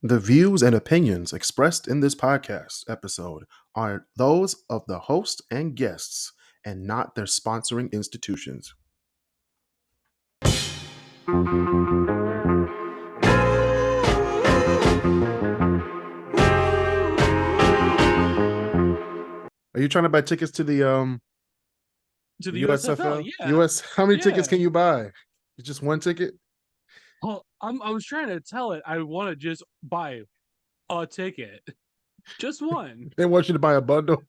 The views and opinions expressed in this podcast episode are those of the host and guests and not their sponsoring institutions. Are you trying to buy tickets to the To the USFL? USFL, yeah. US, how many tickets Yeah. can you buy? It's just one ticket? Well, I was trying to tell it I want to just buy a ticket. Just one. They want you to buy a bundle.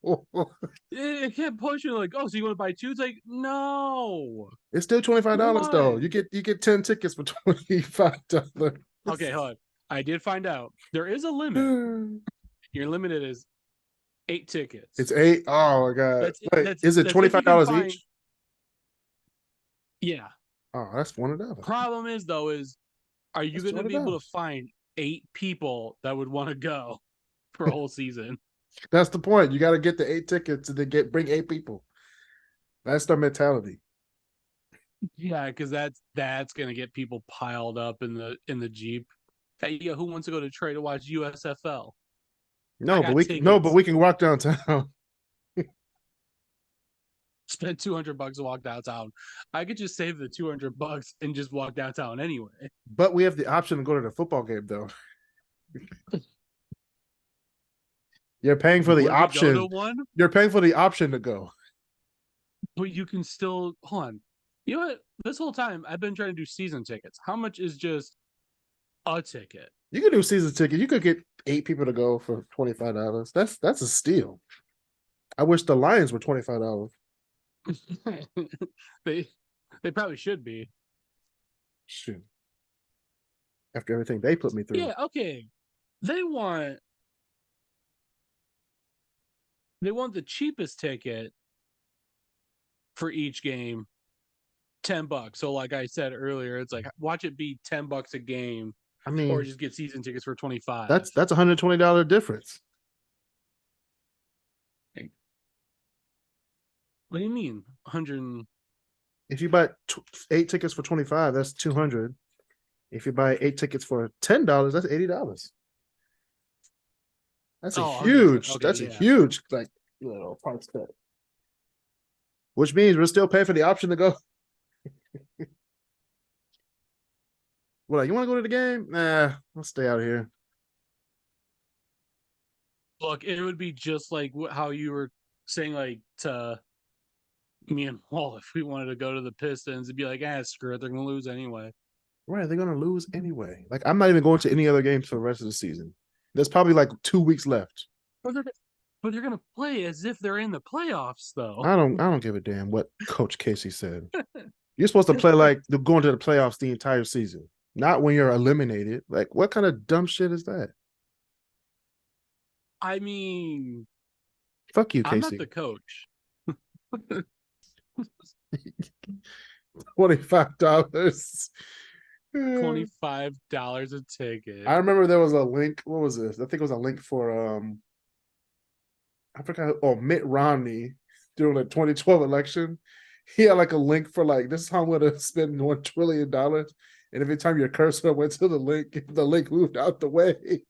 It kept pushing like, oh, so you want to buy two? It's like, no. It's still $25 though. One. You get 10 tickets for $25. Okay, hold on. I did find out there is a limit. Your limited is 8 tickets. It's 8. Oh my god. Wait, is it $25 each? Yeah. Oh, that's $1. Problem is though, are you going to be able to find 8 people that would want to go for a whole season? That's the point. You got to get the 8 tickets and then bring 8 people. That's their mentality. Yeah, because that's gonna get people piled up in the Jeep. Hey, yeah, who wants to go to Trey to watch USFL? No, but we can walk downtown. Spend $200 to walk downtown. I could just save the $200 and just walk downtown anyway. But we have the option to go to the football game though. You're paying for the option. You're paying for the option to go. But you can still hold on. You know what? This whole time I've been trying to do season tickets. How much is just a ticket? You can do season ticket. You could get 8 people to go for $25. That's a steal. I wish the Lions were $25. They probably should be. Shoot. After everything they put me through. Yeah, okay. They want the cheapest ticket for each game, $10. So like I said earlier, it's like watch it be $10 a game. I mean, or just get season tickets for $25. That's $120 difference. What do you mean? 100? If you buy 8 tickets for $25, that's $200. If you buy 8 tickets for $10, that's $80. That's a huge. Okay, that's a huge like little price cut. Which means we're still paying for the option to go. Well, you want to go to the game? Nah, let's stay out here. Look, it would be just like how you were saying, like to me and Paul, if we wanted to go to the Pistons, it'd be like, screw it, they're gonna lose anyway. Right, they're gonna lose anyway. Like I'm not even going to any other games for the rest of the season. There's probably like 2 weeks left. But they're gonna play as if they're in the playoffs, though. I don't give a damn what Coach Casey said. You're supposed to play like they're going to the playoffs the entire season, not when you're eliminated. Like, what kind of dumb shit is that? I mean, fuck you, Casey. I'm not the coach. $25. $25 a ticket. I remember there was a link. What was this? I think it was a link for I forgot. Oh, Mitt Romney during the 2012 election. He had like a link for like, this is how I'm gonna spend $1 trillion. And every time your cursor went to the link moved out the way.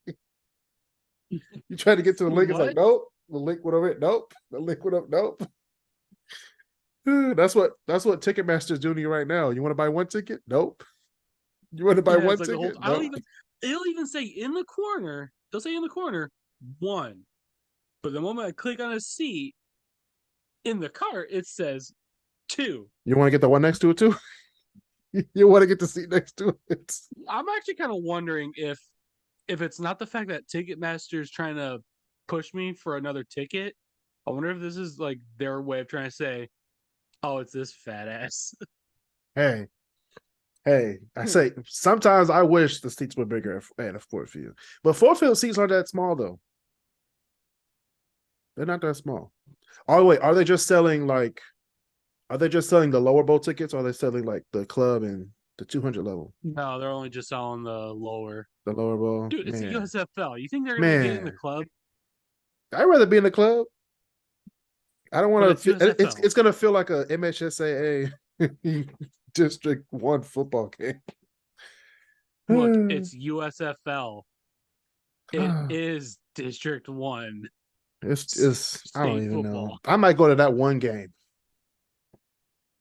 You try to get to the link, it's like, nope. The link went over it, nope. The link went up, nope. That's what Ticketmaster's doing to you right now. You want to buy one ticket? Nope. You want to buy one ticket? Nope. They'll even say in the corner. They'll say in the corner 1, but the moment I click on a seat in the cart, it says 2. You want to get the one next to it too? You want to get the seat next to it? I'm actually kind of wondering if it's not the fact that Ticketmaster's trying to push me for another ticket. I wonder if this is like their way of trying to say, oh, it's this fat ass. Hey, I say sometimes I wish the seats were bigger at a Ford Field. But Ford Field seats aren't that small though. They're not that small. Oh wait, are they just selling the lower bowl tickets, or are they selling like the club and the 200 level? No, they're only just selling the lower bowl. Dude, it's the USFL. You think they're gonna get in the club? I'd rather be in the club. I don't want to. It's gonna feel like a MHSAA District 1 football game. Look, it's USFL. It is District 1 It's I don't state even know. football. I might go to that one game.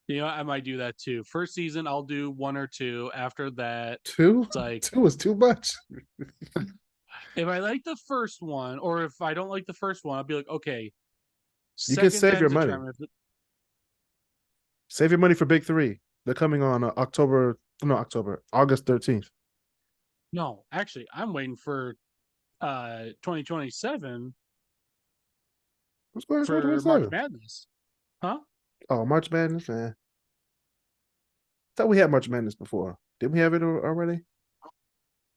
You know, I might do that too. First season, I'll do one or two. After that, Two? it's like Two is too much. if I like the first one, or if I don't like the first one, I'll be like, okay, You can second save your time's a money. charm. Save your money for Big Three. They're coming on August 13th. No, actually, I'm waiting for 2027 What's going on for March 2027? Madness. Huh? Oh, March Madness, man. Thought we had March Madness before. Didn't we have it already? I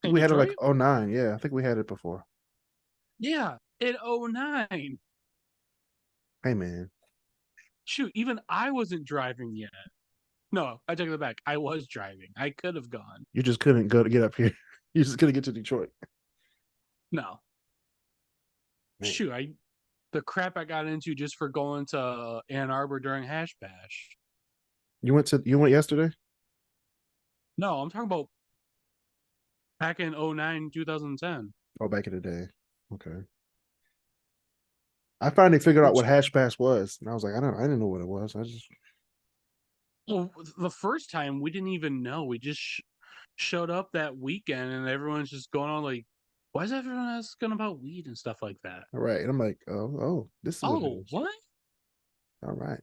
think In we had it like Detroit? 09. Yeah, I think we had it before. Yeah, in '09. Hey, man. Shoot, even I wasn't driving yet. No, I take it back. I was driving. I could have gone. You just couldn't go to get up here. You just couldn't get to Detroit. No. Man. Shoot, the crap I got into just for going to Ann Arbor during Hash Bash. You went yesterday? No, I'm talking about back in '09, 2010. Oh, back in the day. Okay. I finally figured out what Hash Bash was, and I was like, I didn't know what it was. I just Well, the first time we didn't even know. We just showed up that weekend, and everyone's just going on like, "Why is everyone asking about weed and stuff like that?" all right. And I'm like, this is what it Oh, is. what? All right.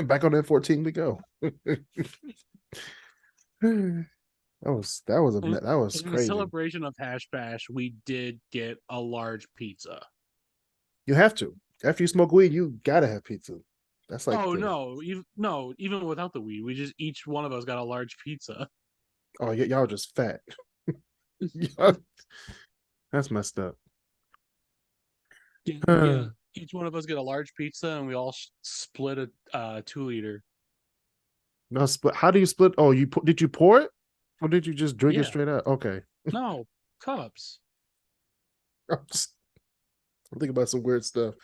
Back on N14 we go. that was In the crazy. celebration of Hash Bash, we did get a large pizza. You have to. After you smoke weed, you gotta have pizza. That's like even without the weed, we just each one of us got a large pizza. y'all just fat. That's messed up. Yeah, each one of us get a large pizza, and we all split a 2-liter. No, how do you split? Oh, did you pour it, or did you just drink it straight out? Okay. No cups. I'm thinking about some weird stuff.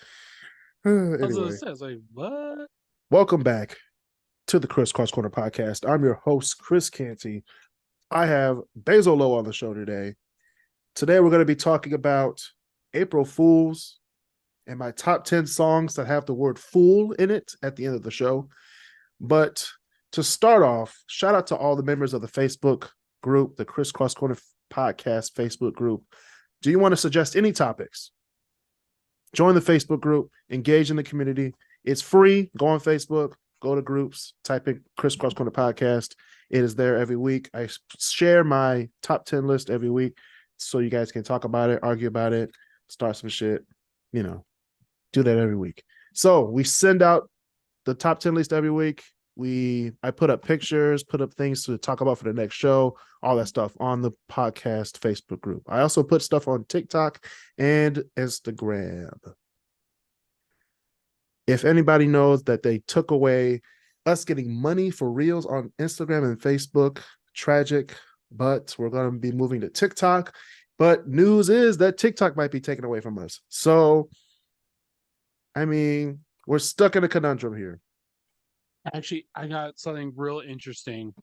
I was Anyway, gonna say, I was like, what? welcome back to the Chris Cross Corner podcast. I'm your host, Chris Canty. I have Basil Lowe on the show today. Today, we're going to be talking about April Fools and my top 10 songs that have the word fool in it at the end of the show. But to start off, shout out to all the members of the Facebook group, the Chris Cross Corner podcast Facebook group. Do you want to suggest any topics? Join the Facebook group, engage in the community. It's free. Go on Facebook, go to groups, type in Chris Cross Corner podcast. It is there every week. I share my top 10 list every week so you guys can talk about it, argue about it, start some shit, do that every week. So we send out the top 10 list every week. I put up pictures, put up things to talk about for the next show, all that stuff on the podcast Facebook group. I also put stuff on TikTok and Instagram. If anybody knows that they took away us getting money for reels on Instagram and Facebook, tragic, but we're going to be moving to TikTok. But news is that TikTok might be taken away from us. So, I mean, we're stuck in a conundrum here. Actually, I got something real interesting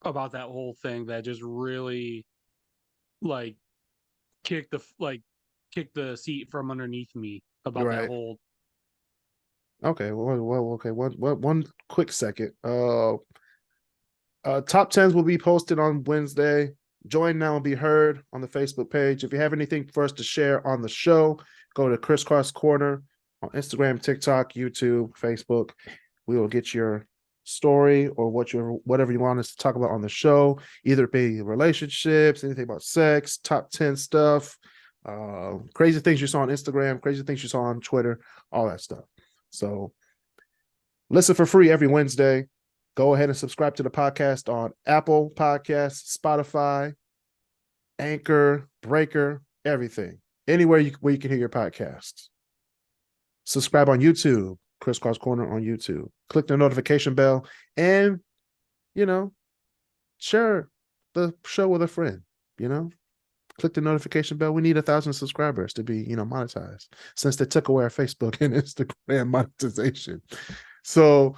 about that whole thing that just really kicked the seat from underneath me about that whole. Okay, okay. One quick second. Top 10s will be posted on Wednesday. Join now and be heard on the Facebook page. If you have anything for us to share on the show, go to Chris Cross Corner on Instagram, TikTok, YouTube, Facebook. We will get your story or whatever you want us to talk about on the show, either be relationships, anything about sex, top 10 stuff, crazy things you saw on Instagram, crazy things you saw on Twitter, all that stuff. So listen for free every Wednesday. Go ahead and subscribe to the podcast on Apple Podcasts, Spotify, Anchor, Breaker, everything. Anywhere where you can hear your podcasts. Subscribe on YouTube, Chris Cross Corner on YouTube. Click the notification bell and, share the show with a friend, Click the notification bell. We need 1,000 subscribers to be, monetized since they took away our Facebook and Instagram monetization. So,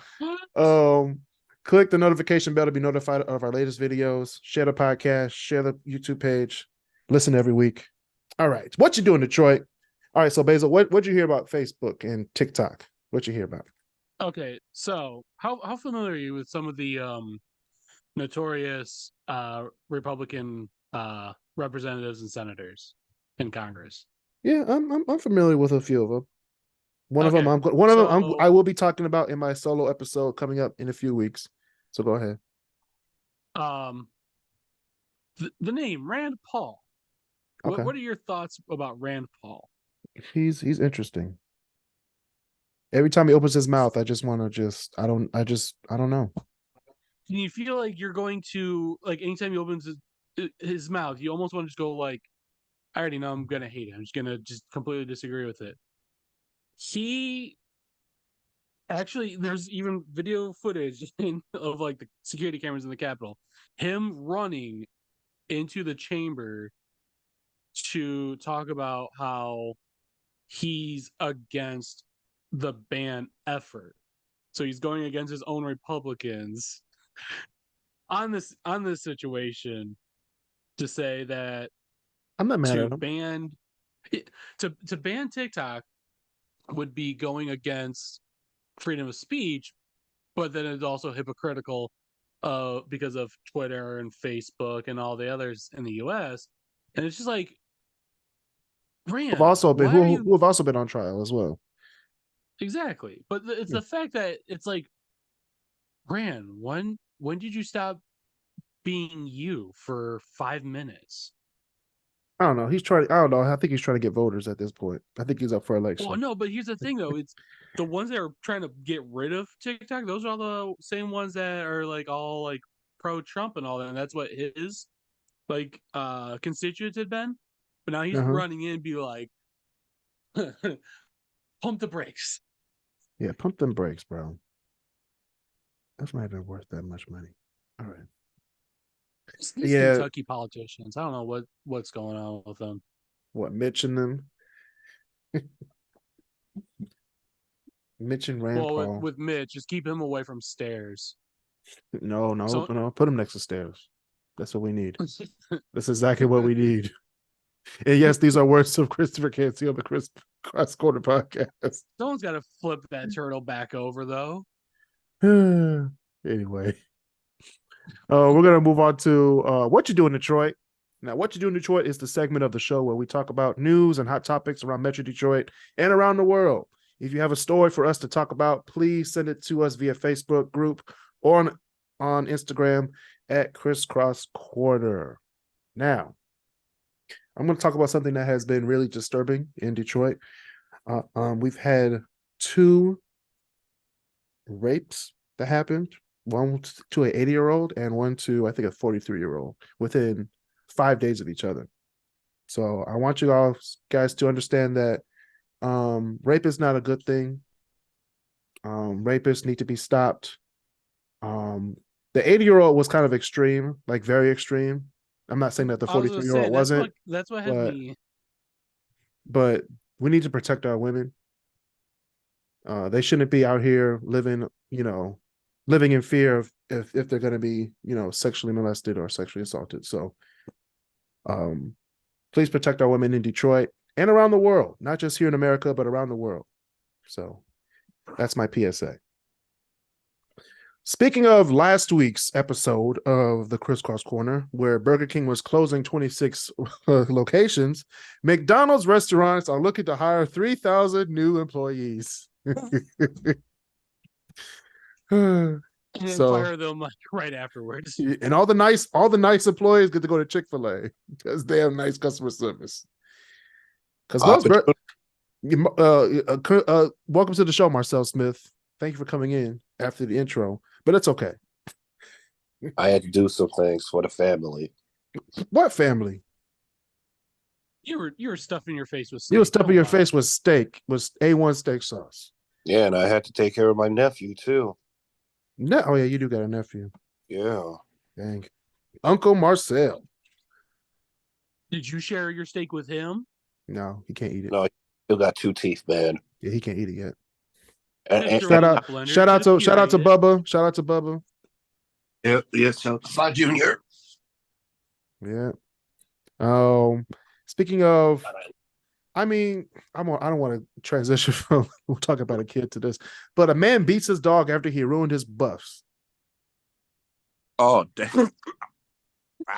click the notification bell to be notified of our latest videos. Share the podcast, share the YouTube page, listen every week. All right. What you doing, Detroit? All right. So Basil, what'd you hear about Facebook and TikTok? What you hear about? Okay, so how familiar are you with some of the notorious Republican representatives and senators in Congress? Yeah, I'm familiar with a few of them. Okay, One of them so I will be talking about in my solo episode coming up in a few weeks. So go ahead. um, the name Rand Paul. Okay. What are your thoughts about Rand Paul? He's interesting. Every time he opens his mouth, I just want to I don't know. Do you feel like you're going to like anytime he opens his mouth, you almost want to just go like, I already know I'm gonna hate it. I'm just gonna just completely disagree with it. He actually, there's even video footage of like the security cameras in the Capitol, him running into the chamber to talk about how he's against the ban effort. So he's going against his own Republicans on this situation to say that I'm not mad to at him. ban to ban TikTok would be going against freedom of speech, but then it's also hypocritical because of Twitter and Facebook and all the others in the US. And it's just like, Rand, why are you Who have also been on trial as well. exactly? But it's Yeah. the fact that it's like, Rand, when did you stop being you for 5 minutes? I don't know. He's trying. I don't know. I think he's trying to get voters at this point. I think he's up for Well, election. no, but here's the thing though. It's the ones that are trying to get rid of TikTok, those are all the same ones that are like all like pro Trump and all that. And that's what his like constituents had been. But now he's Uh-huh. running in and be like, pump the brakes. Yeah, pump them brakes, bro. That's not even worth that much money. All right. These Yeah. Kentucky politicians, I don't know what's going on with them. What, Mitch and them? Mitch and Rand Well, Paul. with Mitch, just keep him away from stairs. So No. Put him next to stairs. That's what we need. That's exactly what we need. And yes, these are words of Christopher Canty on the Chris Cross Corner podcast. someone's got to flip that turtle back over, though. Anyway, we're gonna move on to what you do in Detroit. Now, what you do in Detroit is the segment of the show where we talk about news and hot topics around Metro Detroit and around the world. If you have a story for us to talk about, please send it to us via Facebook group or on Instagram at Crisscross Corner. Now, I'm going to talk about something that has been really disturbing in Detroit. We've had 2 rapes that happened, one to an 80-year-old and one to, I think, a 43-year-old within 5 days of each other. So I want you all guys to understand that rape is not a good thing. Rapists need to be stopped. The 80-year-old was kind of extreme, like very extreme. I'm not saying that the I was gonna say 43-year-old wasn't, that's what had but me. we need to protect our women. They shouldn't be out here living in fear of if they're going to be, sexually molested or sexually assaulted. So, please protect our women in Detroit and around the world, not just here in America, but around the world. So that's my PSA. Speaking of last week's episode of the Crisscross Corner, where Burger King was closing 26 locations, McDonald's restaurants are looking to hire 3,000 new employees. And then So, fire them like right afterwards. and all the nice employees get to go to Chick-fil-A because they have nice customer service. Because welcome to the show, Marcel Smith. Thank you for coming in after the intro, but it's okay. I had to do some things for the family. What family? You were stuffing your face with steak. You were stuffing your face with steak, with A1 steak sauce. Yeah, and I had to take care of my nephew too. No, oh yeah, you do got a nephew. Yeah. Dang, Uncle Marcel. Did you share your steak with him? No, he can't eat it. No, he still got 2 teeth, man. Yeah, he can't eat it yet. And shout out to Bubba. Shout out to Bubba. Yeah, shout out to Junior. Yeah. Speaking of, I mean, I don't want to transition from we'll talk about a kid to this, but a man beats his dog after he ruined his buffs. Oh, damn. Wow.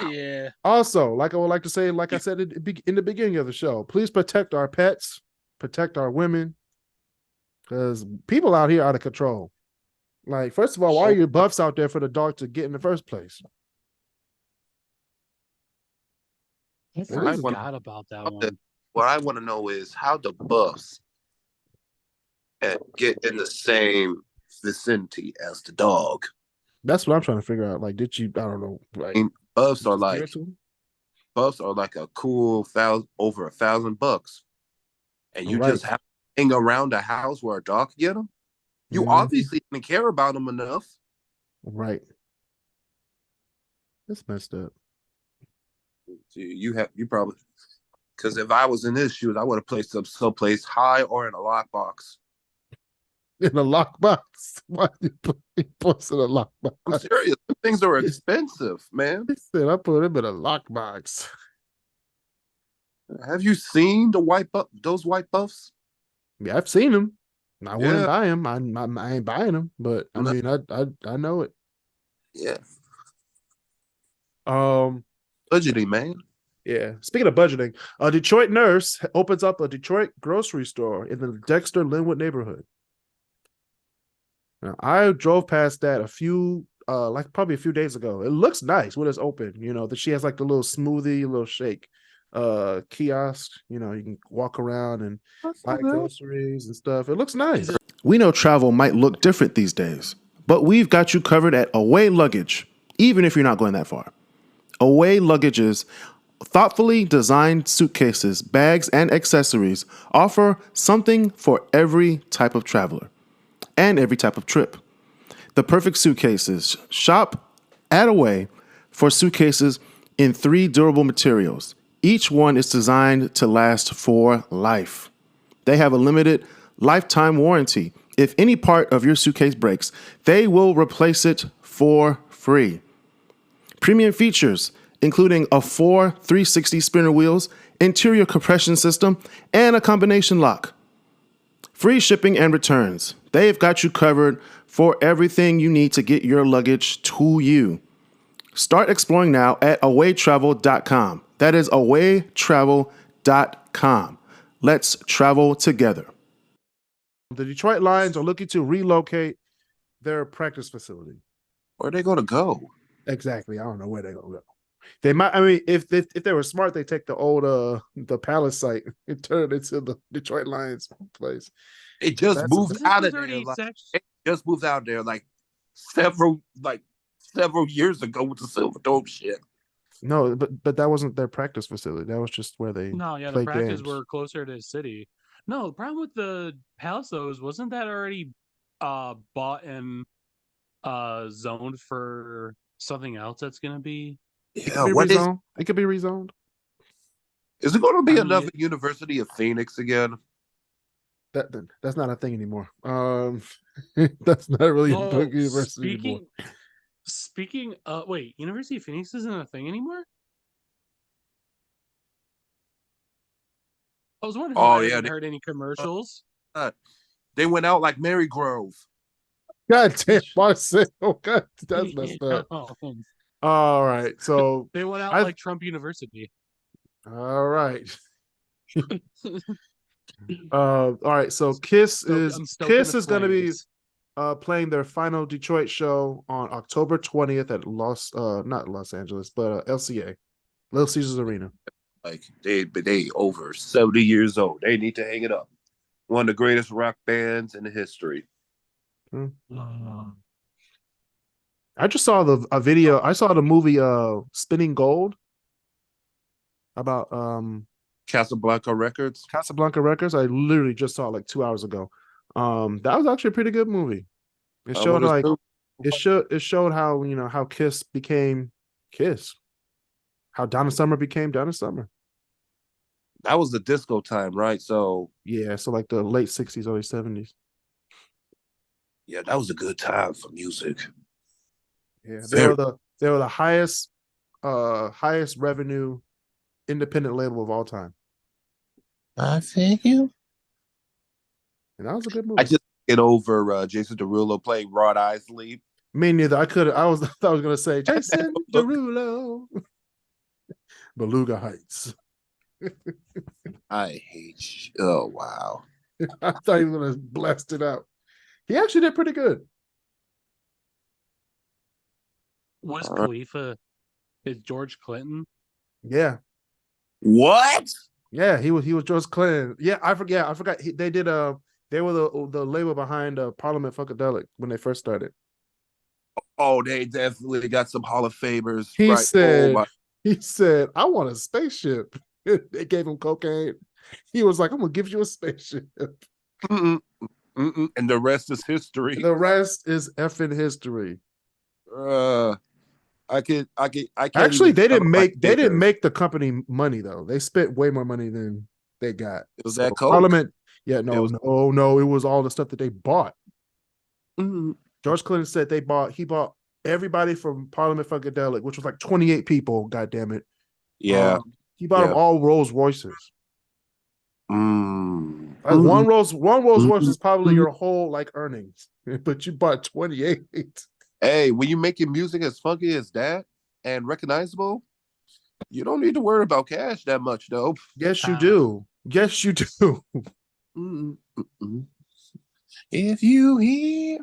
Yeah. Also, like I would like to say, like I said in the beginning of the show, please protect our pets, protect our women, because people out here out of control. Like, first of all, why are your buffs out there for the dog to get in the first place? I I forgot about that one. What I want to know is how the buffs get in the same vicinity as the dog. That's what I'm trying to figure out. Like, did you? I don't know. Like, I mean, buffs are like spiritual? a cool over $1,000, and you Right. just have to hang around a house where a dog can get them. You Mhm. obviously didn't care about them enough. Right. That's messed up. You probably, because if I was in his shoes, I would have placed them someplace high or in a lockbox. In a lockbox. Why you put in a lockbox? I'm serious. Things are expensive, man. He said, I put him in a lockbox. Have you seen those white buffs? Yeah, I've seen him. I wouldn't Yeah. buy him. I ain't buying him, but I No. mean, I know it. Yeah. Budgeting, man. Yeah. Speaking of budgeting, a Detroit nurse opens up a Detroit grocery store in the Dexter Linwood neighborhood. Now, I drove past that probably a few days ago. It looks nice when it's open. That she has like the little smoothie, little shake kiosk. You can walk around and buy groceries and stuff. It looks nice. We know travel might look different these days, but we've got you covered at Away Luggage, even if you're not going that far. Away Luggage's thoughtfully designed suitcases, bags, and accessories offer something for every type of traveler and every type of trip. The perfect suitcases. Shop at Away for suitcases in 3 durable materials. Each one is designed to last for life. They have a limited lifetime warranty. If any part of your suitcase breaks, they will replace it for free. Premium features, including a 4 360 spinner wheels, interior compression system, and a combination lock. Free shipping and returns. They've got you covered for everything you need to get your luggage to you. Start exploring now at awaytravel.com. That is awaytravel.com. Let's travel together. The Detroit Lions are looking to relocate their practice facility. Where are they going to go? Exactly. I don't know where they're going to go. They might. I mean, if they were smart, they take the old the Palace site and turn it into the Detroit Lions place. It just moved out of there. It just moved out there like several years ago with the Silver Dome shit. No, but that wasn't their practice facility. That was just where they. No, yeah, the practice were closer to the city. No, the problem with the Palace though is wasn't that already bought and zoned for something else that's gonna be. Yeah, it could be rezoned. Is it going to be another University of Phoenix again? That's not a thing anymore. That's not really a big university anymore. Speaking, wait, University of Phoenix isn't a thing anymore? I was wondering if I haven't heard any commercials. They went out like Mary Grove. God damn, Marcel. God, that's messed up. All right, so they went out like Trump University. All right. All right, so Kiss is going to be playing their final Detroit show on October 20th at not Los Angeles, but LCA, Little Caesars Arena. Like they over 70 years old. They need to hang it up. One of the greatest rock bands in the history. I just saw a video. I saw the movie Spinning Gold about Casablanca Records. I literally just saw it like 2 hours ago. That was actually a pretty good movie. It showed it showed how how Kiss became Kiss. How Donna Summer became Donna Summer. That was the disco time, right? So yeah, so like the late 60s, early 70s. Yeah, that was a good time for music. Yeah, they were the highest revenue independent label of all time. I feel you. And that was a good movie. I just get over Jason Derulo playing Rod Isley. Me neither. I thought I was gonna say Jason Derulo. Beluga Heights. I hate you. Oh wow. I thought he was gonna blast it out. He actually did pretty good. Was Khalifa is George Clinton? Yeah. What? Yeah, he was George Clinton. Yeah, I forgot. They did they were the label behind Parliament Funkadelic when they first started. Oh, they definitely got some Hall of Famers. He right? said, I want a spaceship. They gave him cocaine. He was like, I'm gonna give you a spaceship. Mm-mm, mm-mm. And the rest is history. The rest is effing history. I can't. Actually, they didn't make the company money though. They spent way more money than they got. It was that coke. Parliament. Yeah, no. It was all the stuff that they bought. Mm-hmm. George Clinton said he bought everybody from Parliament Funkadelic, which was like 28 people. God damn it. Yeah. He bought them all Rolls Royces. Mm. Like one Rolls Royce is probably your whole like earnings, but you bought 28. Hey, when you're making music as funky as that and recognizable, you don't need to worry about cash that much, though. Yes, you do. Yes, you do. If you hear,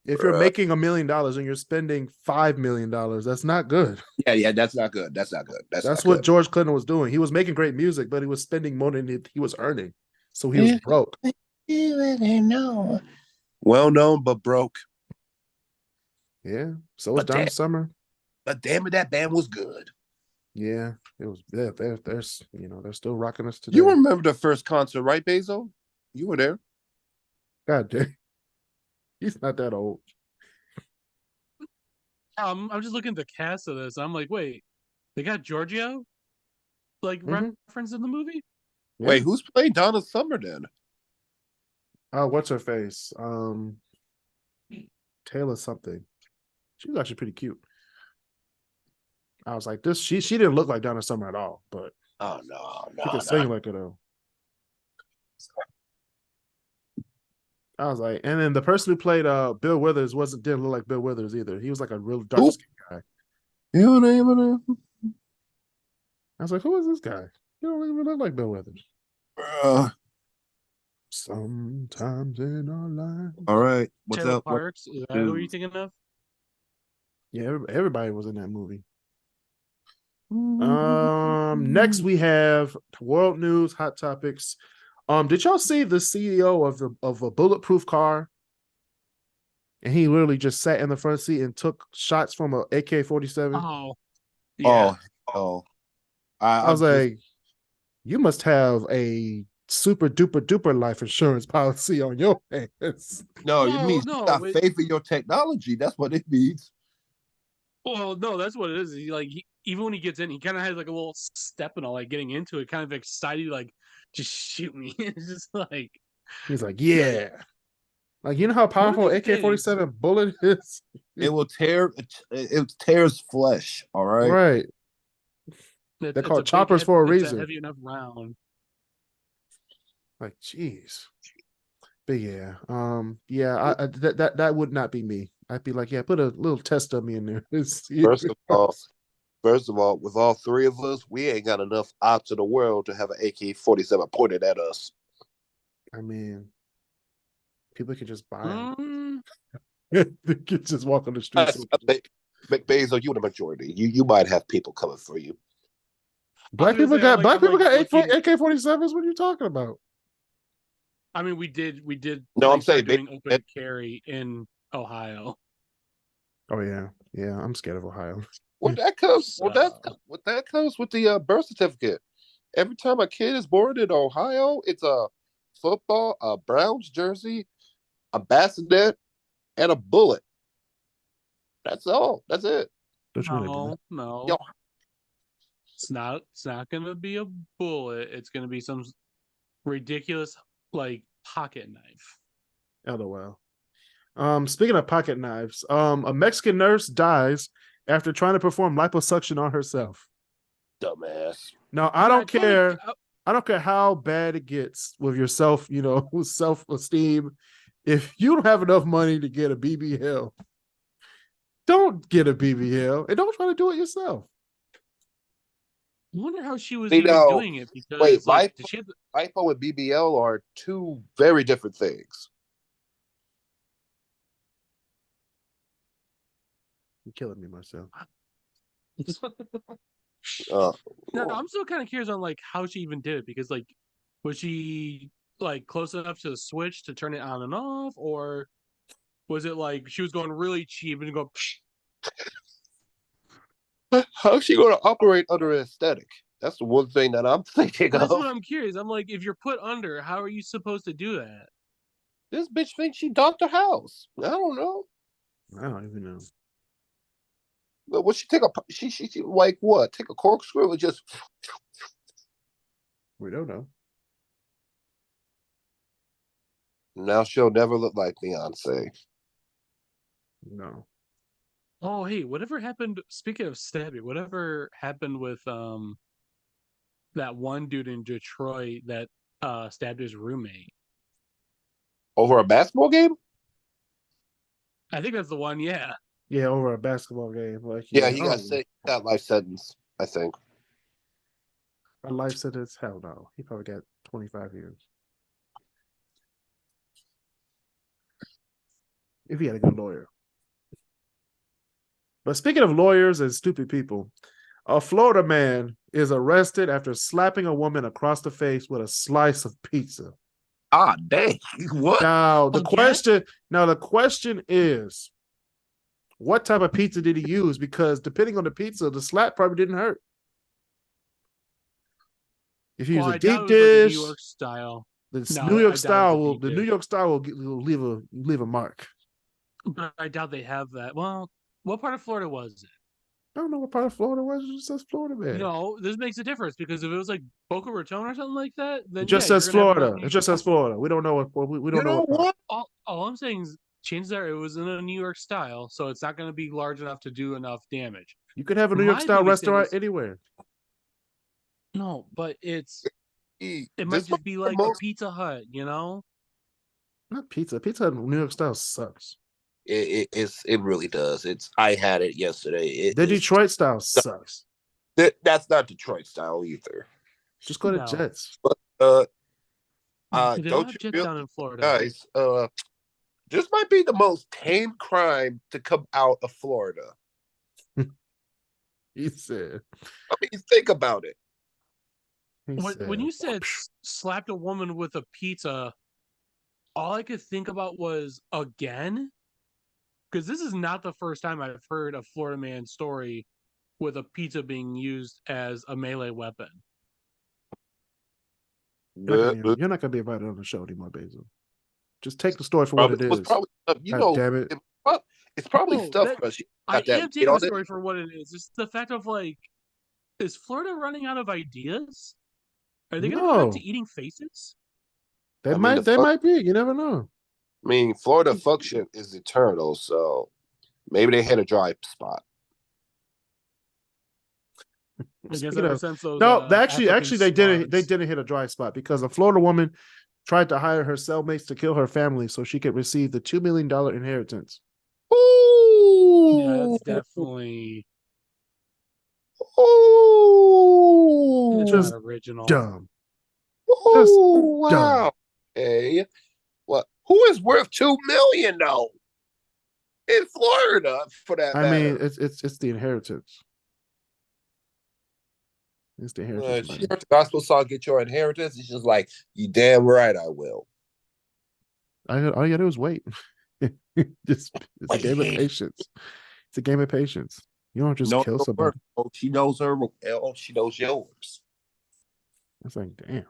if you're making $1 million and you're spending $5 million, that's not good. Yeah, that's not good. That's not good. That's what George Clinton was doing. He was making great music, but he was spending more than he was earning, so he was broke. Well known, but broke. Yeah. So was Donna Summer. But damn it, that band was good. Yeah, it was. Yeah, they're still rocking us today. You remember the first concert, right, Basil? You were there. God damn. He's not that old. I'm just looking at the cast of this. I'm like, wait, they got Giorgio referenced in the movie? Yeah. Wait, who's playing Donna Summer then? What's her face? Taylor something. She was actually pretty cute. I was like, she didn't look like Donna Summer at all, but she could sing like her though. I was like, and then the person who played Bill Withers didn't look like Bill Withers either. He was like a real dark skinned guy. I was like, who is this guy? You don't even look like Bill Withers. Sometimes in our life. All right. What's Taylor up? Parks? Is that who you're thinking of? Yeah, everybody was in that movie. Next we have world news, hot topics. Did y'all see the CEO of a bulletproof car? And he literally just sat in the front seat and took shots from a AK-47. Oh, yeah. I was like, you must have a super duper duper life insurance policy on your hands. No, it means you got faith in your technology. That's what it means. Well, no, that's what it is. Even when he gets in, he kind of has like a little step and all, like getting into it, kind of excited, like just shoot me. It's just like he's like, yeah. Like, you know how powerful AK-47 bullet is? It will tear. It tears flesh. All right. Right. They're called choppers for a reason. A heavy enough round. Like, jeez. But yeah, that would not be me. I'd be like, yeah, put a little test of me in there. First of all, with all three of us, we ain't got enough ops in the world to have an AK-47 pointed at us. I mean, people can just buy them. They can just walk on the streets. Basil, you the majority. You might have people coming for you. Black people got AK-47s. What are you talking about? I mean, we did. No, I'm saying doing open carry in Ohio. Oh yeah. I'm scared of Ohio. Well, that comes with the birth certificate. Every time a kid is born in Ohio, it's a football, a Browns jersey, a bassinet, and a bullet. That's all. That's it. No. Yo. It's not gonna be a bullet. It's gonna be some ridiculous like pocket knife. LOL. Speaking of pocket knives, a Mexican nurse dies after trying to perform liposuction on herself. Dumbass. Now, I Yeah, don't kinda- care. I don't care how bad it gets with yourself, with self-esteem. If you don't have enough money to get a BBL, don't get a BBL and don't try to do it yourself. I wonder how she was You even know, doing it because, wait, like, did she have? lipo and BBL are two very different things. You're killing me, Marcel. Uh, No, I'm still kind of curious on like how she even did it because, like, was she like close enough to the switch to turn it on and off, or was it like she was going really cheap and go? how's she going to operate under anesthetic? That's the one thing that I'm thinking That's of. what I'm curious. I'm like, if you're put under, how are you supposed to do that? This bitch thinks she Dr. House. I don't know. I don't even know. But what she take a she like what? Take a corkscrew and just We don't know. now she'll never look like Beyonce. No. Oh, hey, whatever happened? Speaking of stabbing, whatever happened with that one dude in Detroit that stabbed his roommate? Over a basketball game? I think that's the one. Yeah. Yeah, over a basketball game. Like, Yeah, yeah, he got life sentence, I think. a life sentence. Hell no. He probably got 25 years. If he had a good lawyer. But speaking of lawyers and stupid people, a Florida man is arrested after slapping a woman across the face with a slice of pizza. Ah, dang. What? Now the Again? question is, what type of pizza did he use? Because depending on the pizza, the slap probably didn't hurt. If you use Well, a I doubt deep it was like a dish, New York style. the No, New I York doubt style it's a will deep the New dish. York style will leave a mark. But I doubt they have that. Well, what part of Florida was it? I don't know what part of Florida was. It just says Florida man. No, this makes a difference because if it was like Boca Raton or something like that, then It just yeah, says you're gonna have Florida. New It just says Florida. We don't know what we don't You know know what part. what? all I'm saying is chances are it was in a New York style, so it's not going to be large enough to do enough damage. You could have a New York My style biggest thing restaurant is- anywhere. No, but it This might just might be the like a most- Pizza Hut, you know? Not pizza. Pizza Hut New York style sucks. it really does. I had it yesterday. The Detroit style sucks. That's not Detroit style either. Just go to No. Jets. Uh They don't don't have you Jets realize, down in Florida. guys, this might be the most tame crime to come out of Florida. He said. I mean, think about it. When you said slapped a woman with a pizza, all I could think about was again, because this is not the first time I've heard a Florida man story with a pizza being used as a melee weapon. You're not gonna be invited on the show anymore, Basil. Just take the story for what it was is. probably God damn it. it's probably No, stuff that- because she I got that am weight taking on the it. story for what it is. It's the fact of like, is Florida running out of ideas? Are they going to go back No. to eating faces? They I mean, might the fuck- be. You never know. I mean, Florida function is eternal, so maybe they hit a dry spot. I guess Speaking ever of- since those. No, actually African they didn't slugs. hit a dry spot because a Florida woman tried to hire her cellmates to kill her family so she could receive the $2 million inheritance. Ooh, Yeah, that's definitely Ooh, it's Just not original. Dumb. Ooh, wow. dumb. Okay, what? Who is worth $2 million though? In Florida, for that I matter. mean, it's the inheritance. It's the inheritance money. Sure, the gospel song "Get Your Inheritance." It's just like, you damn right I will. All you gotta do is wait. It's a game of Wait. patience. It's a game of patience. You don't just No, kill no somebody. work. Oh, she knows her. Oh, she knows yours. It's like, damn,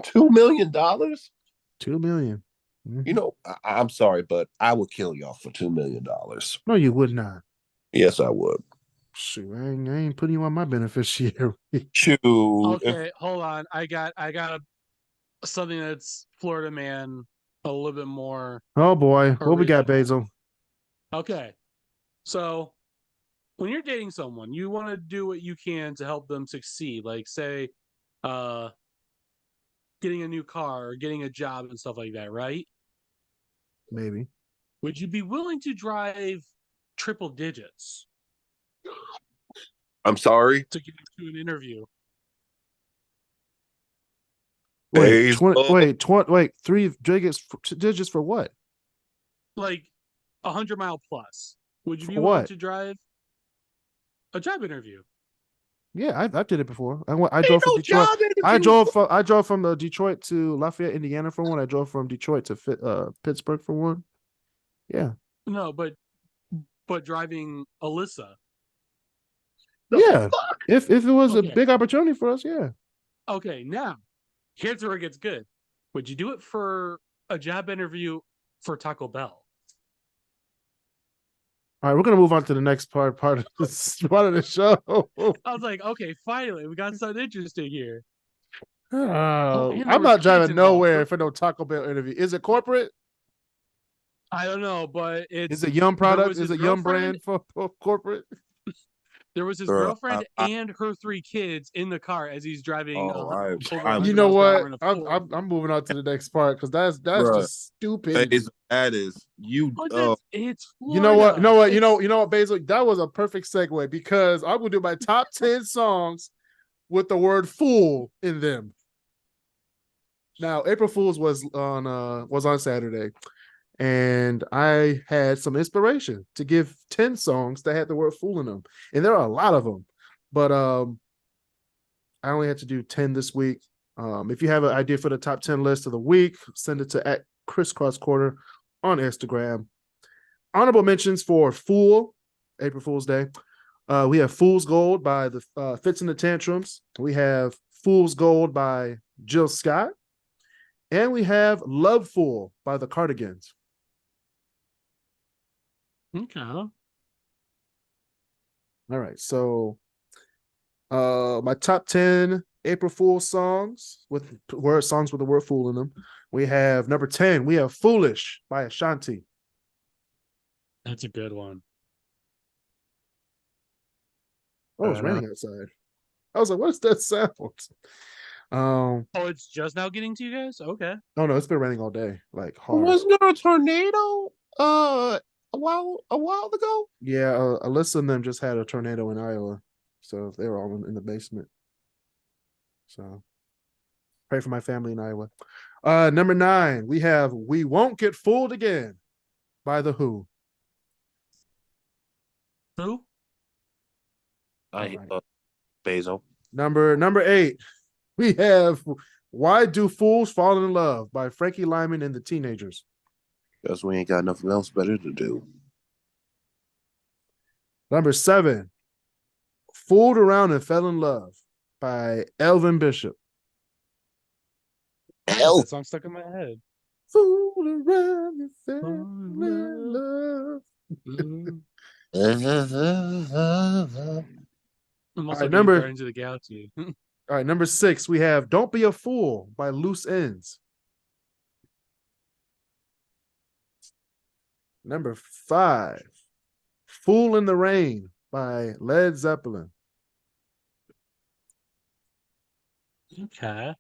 $2 million. $2 million. Mhm. You know, I'm sorry, but I would kill y'all for $2 million. No, you would not. Yes, I would. Shoot, I ain't putting you on my beneficiary. Shoot. Okay, hold on. I got something that's Florida man a little bit more. Oh boy, what we got, Original. Basil? Okay, so when you're dating someone, you want to do what you can to help them succeed. Like, say, uh, getting a new car or getting a job and stuff like that, right? Maybe. Would you be willing to drive triple digits I'm sorry. to get into an interview? Wait, Baseball. wait, three digits for what? Like 100-mile plus. Would you For be willing what? to drive a job interview? Yeah, I did it before. I Ain't drove from no Detroit. job interview. I drove from Detroit to Lafayette, Indiana for one. I drove from Detroit to Pittsburgh for one. Yeah. No, but driving Alyssa. Yeah. If it was a Okay. big opportunity for us, yeah. Okay, now here's where it gets good. Would you do it for a job interview for Taco Bell? All right, we're gonna move on to the next part of this part of the show. I was like, okay, finally, we got something interesting here. I'm And there was not kids driving involved. nowhere for no Taco Bell interview. Is it corporate? I don't know, but Is it Yum there product? was Is his it Yum girlfriend. brand for corporate? There was his Girl, girlfriend and her 3 kids in the car as he's driving over You 100 know miles per hour what? in a I'm, Ford. I'm moving on to the next part because that's Bruh. just stupid. That is you. But it's You know what? Florida. You know what, Basil? That was a perfect segue because I will do my top 10 songs with the word fool in them. Now, April Fool's was on Saturday, and I had some inspiration to give 10 songs that had the word fool in them. And there are a lot of them, but I only had to do 10 this week. If you have an idea for the top 10 list of the week, send it to @CrissCrossCorner on Instagram. Honorable mentions for Fool, April Fool's Day. We have Fool's Gold by the Fits and the Tantrums. We have Fool's Gold by Jill Scott. And we have Love Fool by the Cardigans. Okay. All right. So my top 10 April Fool songs with the word fool in them. We have number 10, we have Foolish by Ashanti. That's a good one. Oh, it's raining outside. I was like, what is that sound? Oh, it's just now getting to you guys? Okay. Oh no, it's been raining all day, like hard. Wasn't there a tornado a while ago? Yeah, Alyssa and them just had a tornado in Iowa, so they were all in the basement. So pray for my family in Iowa. Number 9, we have "We Won't Get Fooled Again" by The Who. Who? I Basil. Number 8, we have "Why Do Fools Fall in Love" by Frankie Lyman and the Teenagers. Because we ain't got nothing else better to do. Number 7, "Fooled Around and Fell in Love" by Elvin Bishop. Hell. That song stuck in my head. Fooled around and fell in love. I'm also right, being Guardians of the Galaxy. All right, number 6, we have "Don't Be a Fool" by Loose Ends. Number 5, "Fool in the Rain" by Led Zeppelin. Okay.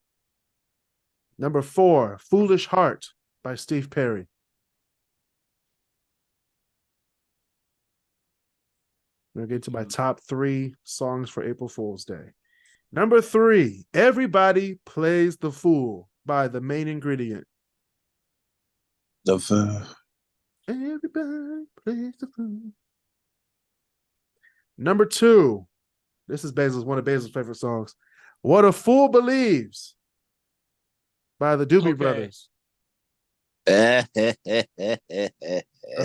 Number 4, "Foolish Heart" by Steve Perry. I'm going to get to my top 3 songs for April Fool's Day. Number 3, "Everybody Plays the Fool" by The Main Ingredient. Everybody plays the fool. Number 2, this is one of Basil's favorite songs, "What a Fool Believes" by the Doobie Brothers. A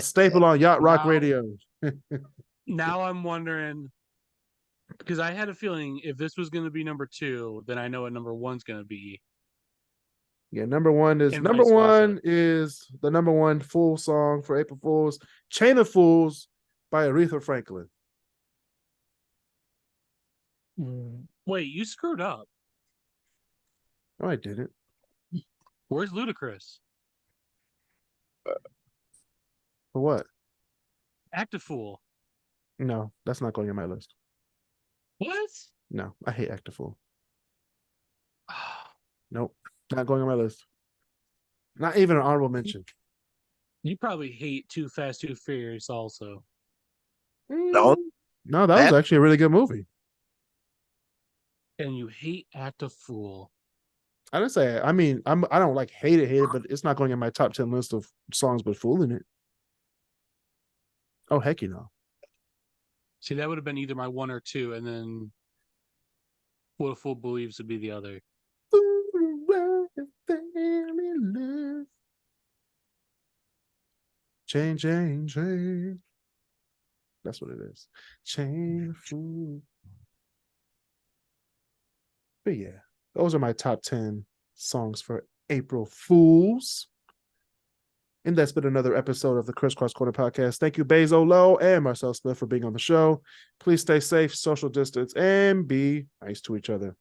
staple on yacht rock radio. Now I'm wondering, because I had a feeling if this was going to be number 2, then I know what number 1's going to be. Yeah, number one is And number vice versa. one is the number one Fool song for April Fools, "Chain of Fools" by Aretha Franklin. Wait, you screwed up. No, I didn't. Where's Ludacris? For what? Act a Fool. No, that's not going on my list. What? No, I hate Act a Fool. Nope, not going on my list. Not even an honorable mention. You probably hate Too Fast, Too Furious also. No. No, that was That- actually a really good movie. And you hate Act a Fool. I didn't say. I mean, I don't like hate it, but it's not going in my top 10 list of songs, but fooling it. Oh heck, you know. See, that would have been either my 1 or 2, and then What a Fool Believes would be the other. Chain, chain, chain. That's what it is. Chain fool. But yeah, those are my top 10 songs for April Fools. And that's been another episode of the Crisscross Corner podcast. Thank you, Bezo Low and Marcel Smith, for being on the show. Please stay safe, social distance, and be nice to each other.